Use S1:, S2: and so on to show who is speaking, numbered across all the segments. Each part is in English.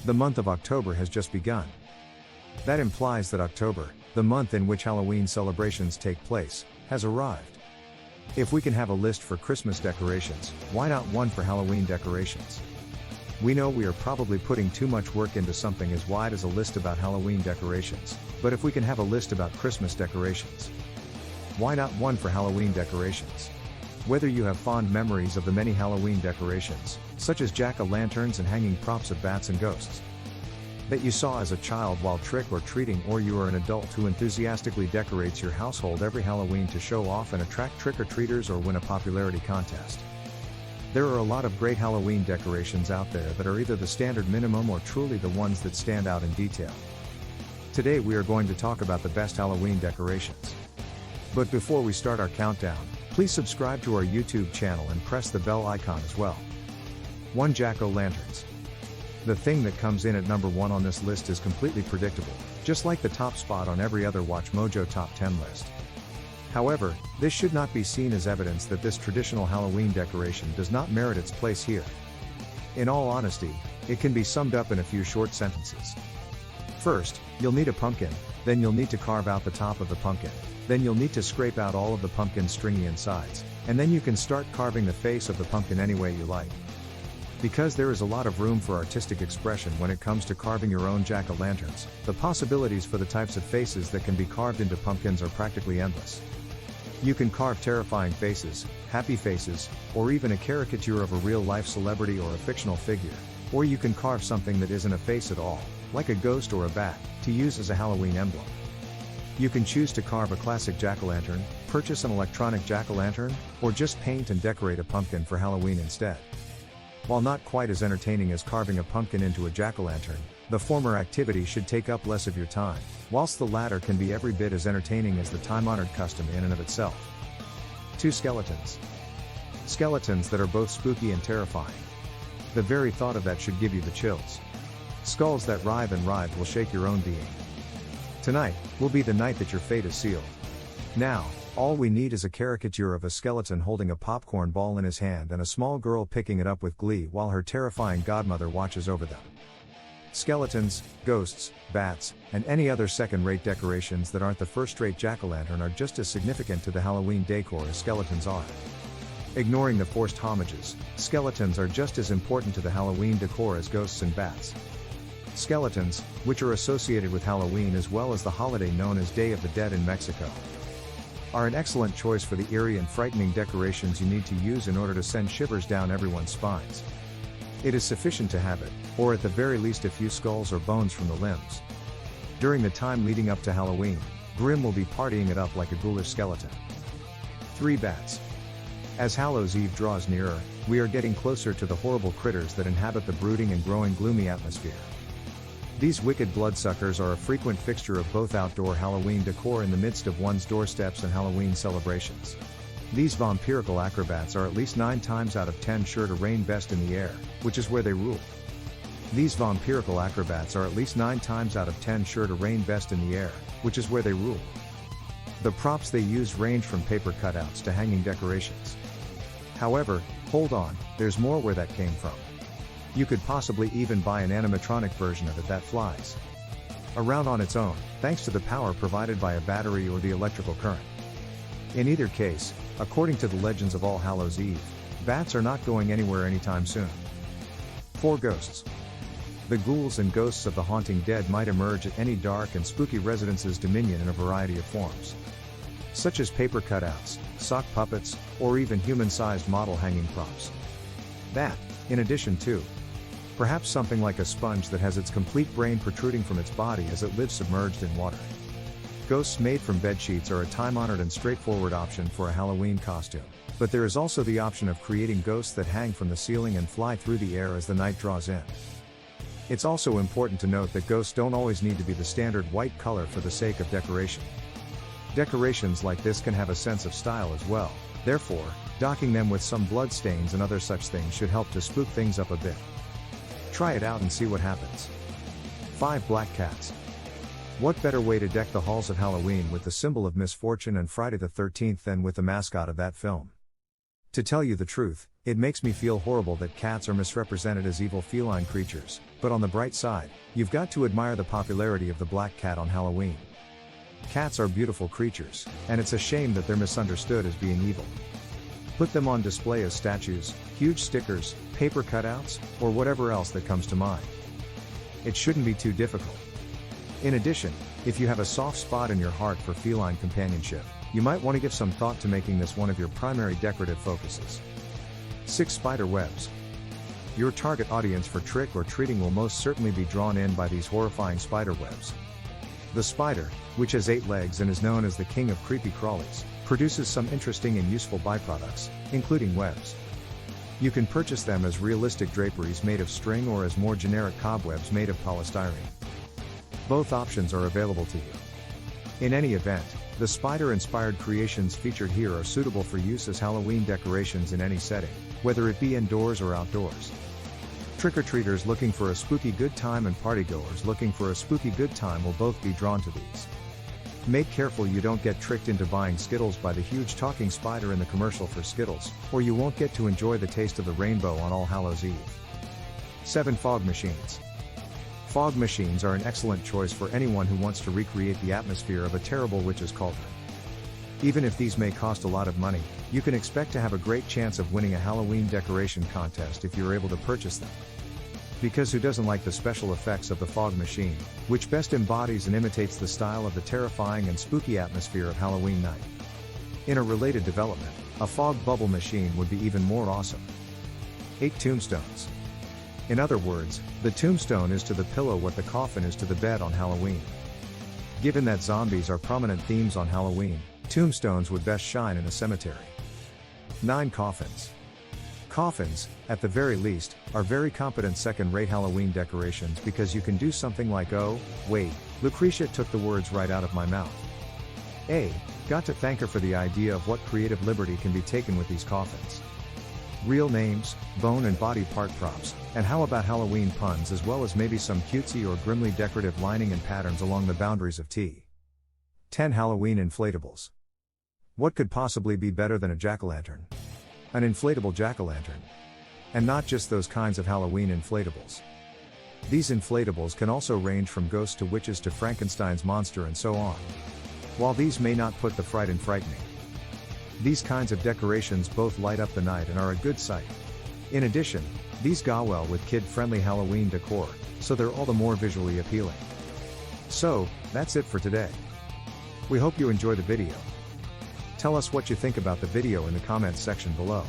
S1: The month of October has just begun. That implies that October, the month in which Halloween celebrations take place, has arrived. If we can have a list for Christmas decorations, why not one for Halloween decorations? We know we are probably putting too much work into something as wide as a list about Halloween decorations, but if we can have a list about Christmas decorations, why not one for Halloween decorations? Whether you have fond memories of the many Halloween decorations, such as jack-o'-lanterns and hanging props of bats and ghosts, that you saw as a child while trick-or-treating, or you are an adult who enthusiastically decorates your household every Halloween to show off and attract trick-or-treaters or win a popularity contest. There are a lot of great Halloween decorations out there that are either the standard minimum or truly the ones that stand out in detail. Today we are going to talk about the best Halloween decorations. But before we start our countdown, please subscribe to our YouTube channel and press the bell icon as well. 1. Jack-o'-lanterns. The thing that comes in at number 1 on this list is completely predictable, just like the top spot on every other Watch Mojo Top 10 list. However, this should not be seen as evidence that this traditional Halloween decoration does not merit its place here. In all honesty, it can be summed up in a few short sentences. First, you'll need a pumpkin, then you'll need to carve out the top of the pumpkin, then you'll need to scrape out all of the pumpkin's stringy insides, and then you can start carving the face of the pumpkin any way you like. Because there is a lot of room for artistic expression when it comes to carving your own jack-o'-lanterns, the possibilities for the types of faces that can be carved into pumpkins are practically endless. You can carve terrifying faces, happy faces, or even a caricature of a real-life celebrity or a fictional figure, or you can carve something that isn't a face at all, like a ghost or a bat, to use as a Halloween emblem. You can choose to carve a classic jack-o'-lantern, purchase an electronic jack-o'-lantern, or just paint and decorate a pumpkin for Halloween instead. While not quite as entertaining as carving a pumpkin into a jack-o'-lantern, the former activity should take up less of your time, whilst the latter can be every bit as entertaining as the time-honored custom in and of itself. 2. Skeletons. Skeletons that are both spooky and terrifying. The very thought of that should give you the chills. Skulls that writhe and writhe will shake your own being. Tonight will be the night that your fate is sealed. Now, all we need is a caricature of a skeleton holding a popcorn ball in his hand and a small girl picking it up with glee while her terrifying godmother watches over them. Skeletons, ghosts, bats, and any other second-rate decorations that aren't the first-rate jack-o'-lantern are just as significant to the Halloween decor as skeletons are. Ignoring the forced homages, skeletons are just as important to the Halloween decor as ghosts and bats. Skeletons, which are associated with Halloween as well as the holiday known as Day of the Dead in Mexico, are an excellent choice for the eerie and frightening decorations you need to use in order to send shivers down everyone's spines. It is sufficient to have it, or at the very least a few skulls or bones from the limbs. During the time leading up to Halloween, Grimm will be partying it up like a ghoulish skeleton. 3. Bats. As Hallows Eve draws nearer, we are getting closer to the horrible critters that inhabit the brooding and growing gloomy atmosphere. These wicked bloodsuckers are a frequent fixture of both outdoor Halloween decor in the midst of one's doorsteps and Halloween celebrations. These vampirical acrobats are at least 9 times out of 10 sure to reign best in the air, which is where they rule. These vampirical acrobats are at least 9 times out of 10 sure to reign best in the air, which is where they rule. The props they use range from paper cutouts to hanging decorations. However, hold on, there's more where that came from. You could possibly even buy an animatronic version of it that flies around on its own, thanks to the power provided by a battery or the electrical current. In either case, according to the legends of All Hallows Eve, bats are not going anywhere anytime soon. 4. Ghosts. The ghouls and ghosts of the haunting dead might emerge at any dark and spooky residence's dominion in a variety of forms, such as paper cutouts, sock puppets, or even human-sized model hanging props. That, in addition to, perhaps something like a sponge that has its complete brain protruding from its body as it lives submerged in water. Ghosts made from bedsheets are a time-honored and straightforward option for a Halloween costume, but there is also the option of creating ghosts that hang from the ceiling and fly through the air as the night draws in. It's also important to note that ghosts don't always need to be the standard white color for the sake of decoration. Decorations like this can have a sense of style as well, therefore, docking them with some blood stains and other such things should help to spook things up a bit. Try it out and see what happens. 5. Black cats. What better way to deck the halls of Halloween with the symbol of misfortune and Friday the 13th than with the mascot of that film? To tell you the truth, it makes me feel horrible that cats are misrepresented as evil feline creatures, But on the bright side, you've got to admire the popularity of the black cat on Halloween. Cats are beautiful creatures, and it's a shame that they're misunderstood as being evil. Put them on display as statues, huge stickers, paper cutouts, or whatever else that comes to mind. It shouldn't be too difficult. In addition, if you have a soft spot in your heart for feline companionship, you might want to give some thought to making this one of your primary decorative focuses. 6 spider webs. Your target audience for trick-or-treating will most certainly be drawn in by these horrifying spider webs. The spider, which has 8 legs and is known as the king of creepy crawlies, produces some interesting and useful byproducts, including webs. You can purchase them as realistic draperies made of string or as more generic cobwebs made of polystyrene. Both options are available to you. In any event, the spider-inspired creations featured here are suitable for use as Halloween decorations in any setting, whether it be indoors or outdoors. Trick-or-treaters looking for a spooky good time and partygoers looking for a spooky good time will both be drawn to these. Make careful you don't get tricked into buying Skittles by the huge talking spider in the commercial for Skittles, or you won't get to enjoy the taste of the rainbow on All Hallows Eve. 7 fog machines. Fog machines are an excellent choice for anyone who wants to recreate the atmosphere of a terrible witch's cauldron. Even if these may cost a lot of money, you can expect to have a great chance of winning a Halloween decoration contest if you're able to purchase them. Because who doesn't like the special effects of the fog machine, which best embodies and imitates the style of the terrifying and spooky atmosphere of Halloween night? In a related development, a fog bubble machine would be even more awesome. 8 tombstones. In other words, the tombstone is to the pillow what the coffin is to the bed on Halloween. Given that zombies are prominent themes on Halloween, tombstones would best shine in a cemetery. 9 coffins. Coffins, at the very least, are very competent second-rate Halloween decorations because you can do something like, oh, wait, Lucretia took the words right out of my mouth. Got to thank her for the idea of what creative liberty can be taken with these coffins. Real names, bone and body part props, and how about Halloween puns as well as maybe some cutesy or grimly decorative lining and patterns along the boundaries of T. 10 Halloween inflatables. What could possibly be better than a jack-o'-lantern? An inflatable jack-o'-lantern. And not just those kinds of Halloween inflatables. These inflatables can also range from ghosts to witches to Frankenstein's monster and so on. While these may not put the fright in frightening, these kinds of decorations both light up the night and are a good sight. In addition, these go well with kid-friendly Halloween decor, so they're all the more visually appealing. So, that's it for today. We hope you enjoy the video. Tell us what you think about the video in the comments section below.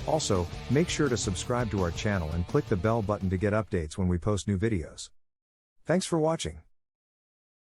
S1: Also, make sure to subscribe to our channel and click the bell button to get updates when we post new videos. Thanks for watching.